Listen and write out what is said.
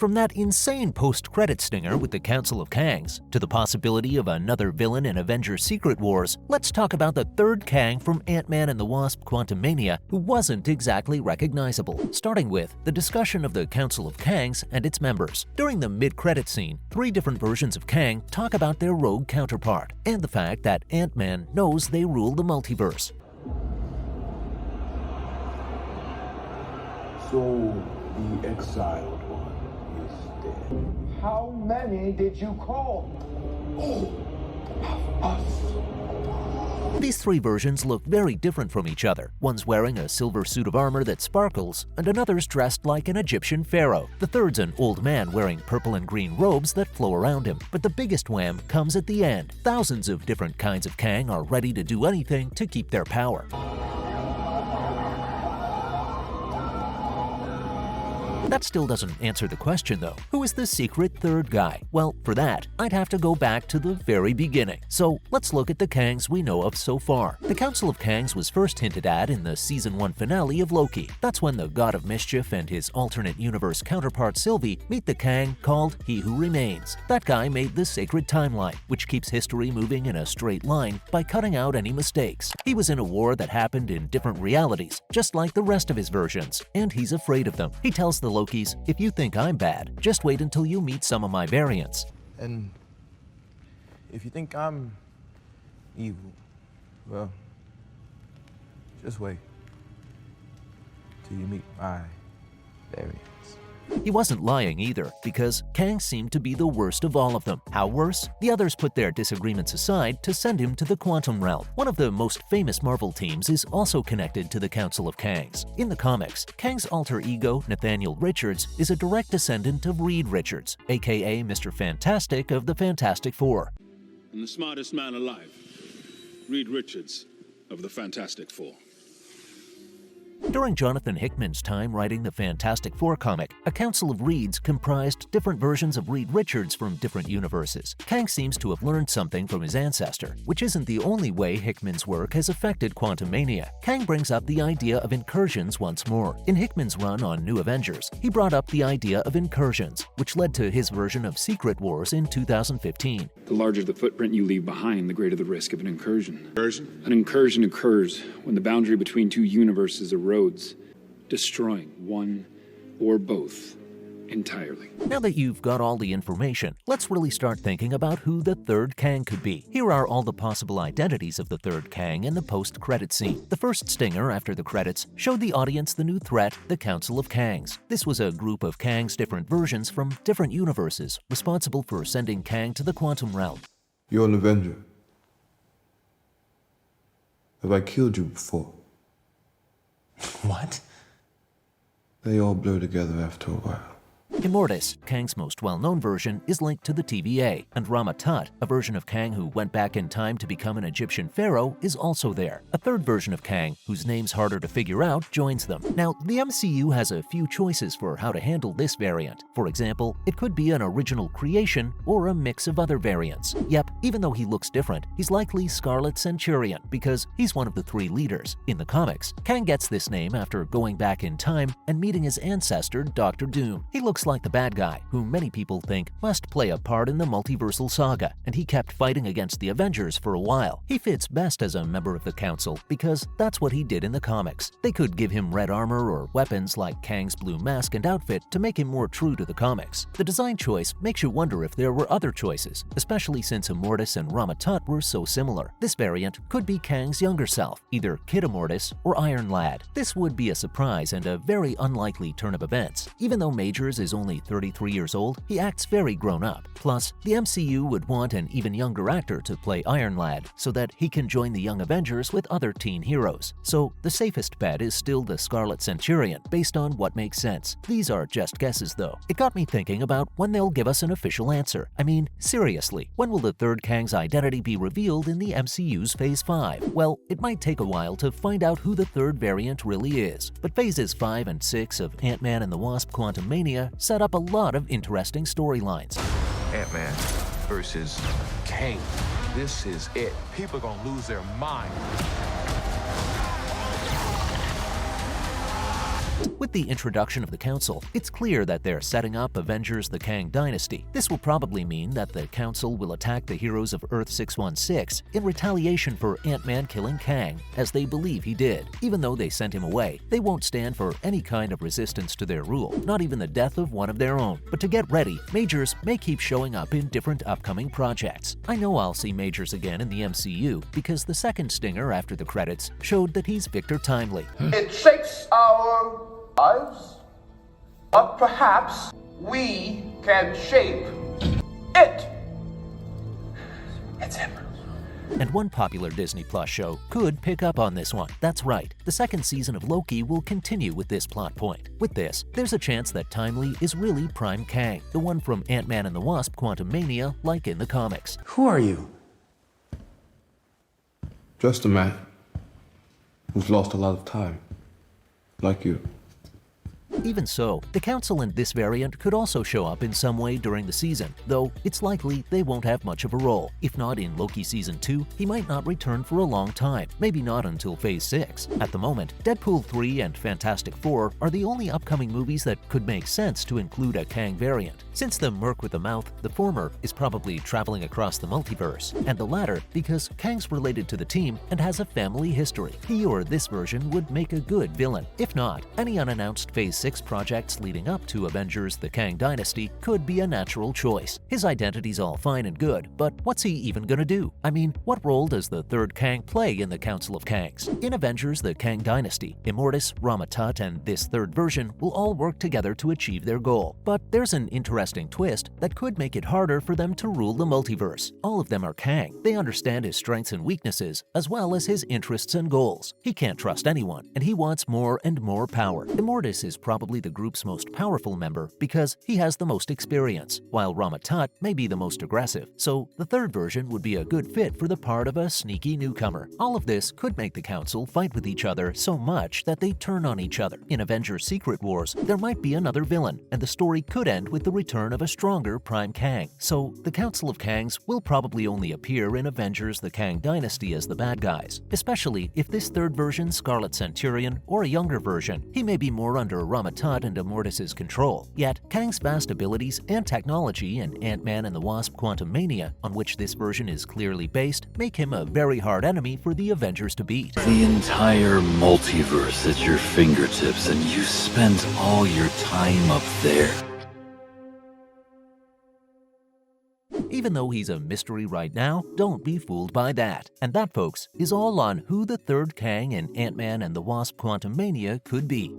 From that insane post-credit stinger with the Council of Kangs to the possibility of another villain in Avengers Secret Wars, let's talk about the third Kang from Ant-Man and the Wasp: Quantumania who wasn't exactly recognizable. Starting with the discussion of the Council of Kangs and its members. During the mid-credit scene, 3 different versions of Kang talk about their rogue counterpart and the fact that Ant-Man knows they rule the multiverse. So, the exiled one is dead. How many did you call? Us. These 3 versions look very different from each other. One's wearing a silver suit of armor that sparkles, and another's dressed like an Egyptian pharaoh. The third's an old man wearing purple and green robes that flow around him. But the biggest wham comes at the end. Thousands of different kinds of Kang are ready to do anything to keep their power. That still doesn't answer the question though. Who is the secret third guy? Well, for that, I'd have to go back to the very beginning. So let's look at the Kangs we know of so far. The Council of Kangs was first hinted at in the Season 1 finale of Loki. That's when the God of Mischief and his alternate universe counterpart Sylvie meet the Kang called He Who Remains. That guy made the sacred timeline, which keeps history moving in a straight line by cutting out any mistakes. He was in a war that happened in different realities, just like the rest of his versions, and he's afraid of them. He tells the Lokis, "If you think I'm bad, just wait until you meet some of my variants." And if you think I'm evil, well, just wait till you meet my variants. He wasn't lying either, because Kang seemed to be the worst of all of them. How worse? The others put their disagreements aside to send him to the quantum realm. One of the most famous Marvel teams is also connected to the Council of Kangs. In the comics, Kang's alter ego, Nathaniel Richards, is a direct descendant of Reed Richards, aka Mr. Fantastic of the Fantastic Four. And the smartest man alive, Reed Richards of the Fantastic Four. During Jonathan Hickman's time writing the Fantastic Four comic, a council of Reeds comprised different versions of Reed Richards from different universes. Kang seems to have learned something from his ancestor, which isn't the only way Hickman's work has affected Quantumania. Kang brings up the idea of incursions once more. In Hickman's run on New Avengers, he brought up the idea of incursions, which led to his version of Secret Wars in 2015. The larger the footprint you leave behind, the greater the risk of an incursion. Incursion? An incursion occurs when the boundary between 2 universes erodes, destroying one or both entirely. Now that you've got all the information, let's really start thinking about who the third Kang could be. Here are all the possible identities of the third Kang in the post-credit scene. The first stinger after the credits showed the audience the new threat, the Council of Kangs. This was a group of Kang's different versions from different universes, responsible for sending Kang to the quantum realm. You're an Avenger. Have I killed you before? What? They all blur together after a while. Immortus, Kang's most well-known version, is linked to the TVA, and Rama Tut, a version of Kang who went back in time to become an Egyptian pharaoh, is also there. A third version of Kang, whose name's harder to figure out, joins them. Now, the MCU has a few choices for how to handle this variant. For example, it could be an original creation or a mix of other variants. Yep, even though he looks different, he's likely Scarlet Centurion because he's one of the 3 leaders. In the comics, Kang gets this name after going back in time and meeting his ancestor, Dr. Doom. He looks like the bad guy, who many people think must play a part in the multiversal saga, and he kept fighting against the Avengers for a while. He fits best as a member of the Council because that's what he did in the comics. They could give him red armor or weapons like Kang's blue mask and outfit to make him more true to the comics. The design choice makes you wonder if there were other choices, especially since Immortus and Rama Tut were so similar. This variant could be Kang's younger self, either Kid Immortus or Iron Lad. This would be a surprise and a very unlikely turn of events. Even though Majors is only 33 years old, he acts very grown up. Plus, the MCU would want an even younger actor to play Iron Lad so that he can join the Young Avengers with other teen heroes. So the safest bet is still the Scarlet Centurion, based on what makes sense. These are just guesses though. It got me thinking about when they'll give us an official answer. I mean, seriously, when will the third Kang's identity be revealed in the MCU's Phase 5? Well, it might take a while to find out who the third variant really is, but Phases 5 and 6 of Ant-Man and the Wasp: Quantumania set up a lot of interesting storylines. Ant-Man versus Kang. This is it. People are gonna lose their mind. With the introduction of the Council, it's clear that they're setting up Avengers the Kang Dynasty. This will probably mean that the Council will attack the heroes of Earth 616 in retaliation for Ant-Man killing Kang, as they believe he did. Even though they sent him away, they won't stand for any kind of resistance to their rule, not even the death of one of their own. But to get ready, Majors may keep showing up in different upcoming projects. I know I'll see Majors again in the MCU because the second stinger after the credits showed that he's Victor Timely. It shapes our lives, but perhaps we can shape it. It's him. And one popular Disney Plus show could pick up on this one. That's right, the second season of Loki will continue with this plot point. With this, there's a chance that Timely is really Prime Kang, the one from Ant-Man and the Wasp: Quantumania, like in the comics. Who are you? Just a man who's lost a lot of time, like you. Even so, the Council in this variant could also show up in some way during the season, though it's likely they won't have much of a role. If not in Loki Season 2, he might not return for a long time, maybe not until Phase 6. At the moment, Deadpool 3 and Fantastic Four are the only upcoming movies that could make sense to include a Kang variant. Since the Merc with the Mouth, the former is probably traveling across the multiverse, and the latter because Kang's related to the team and has a family history. He or this version would make a good villain. If not, any unannounced Phase 6 projects leading up to Avengers the Kang Dynasty could be a natural choice. His identity's all fine and good, but what's he even gonna do? I mean, what role does the third Kang play in the Council of Kangs? In Avengers the Kang Dynasty, Immortus, Rama Tut, and this third version will all work together to achieve their goal. But there's an interesting twist that could make it harder for them to rule the multiverse. All of them are Kang. They understand his strengths and weaknesses, as well as his interests and goals. He can't trust anyone, and he wants more and more power. Immortus is probably the group's most powerful member because he has the most experience, while Rama Tut may be the most aggressive. So the third version would be a good fit for the part of a sneaky newcomer. All of this could make the Council fight with each other so much that they turn on each other. In Avengers Secret Wars, there might be another villain, and the story could end with the return of a stronger Prime Kang. So the Council of Kangs will probably only appear in Avengers the Kang Dynasty as the bad guys, especially if this third version Scarlet Centurion or a younger version. He may be more under Rama Tut and Immortus' control. Yet, Kang's vast abilities and technology in Ant-Man and the Wasp: Quantumania, on which this version is clearly based, make him a very hard enemy for the Avengers to beat. The entire multiverse at your fingertips, and you spend all your time up there. Even though he's a mystery right now, don't be fooled by that. And that, folks, is all on who the third Kang in Ant-Man and the Wasp: Quantumania could be.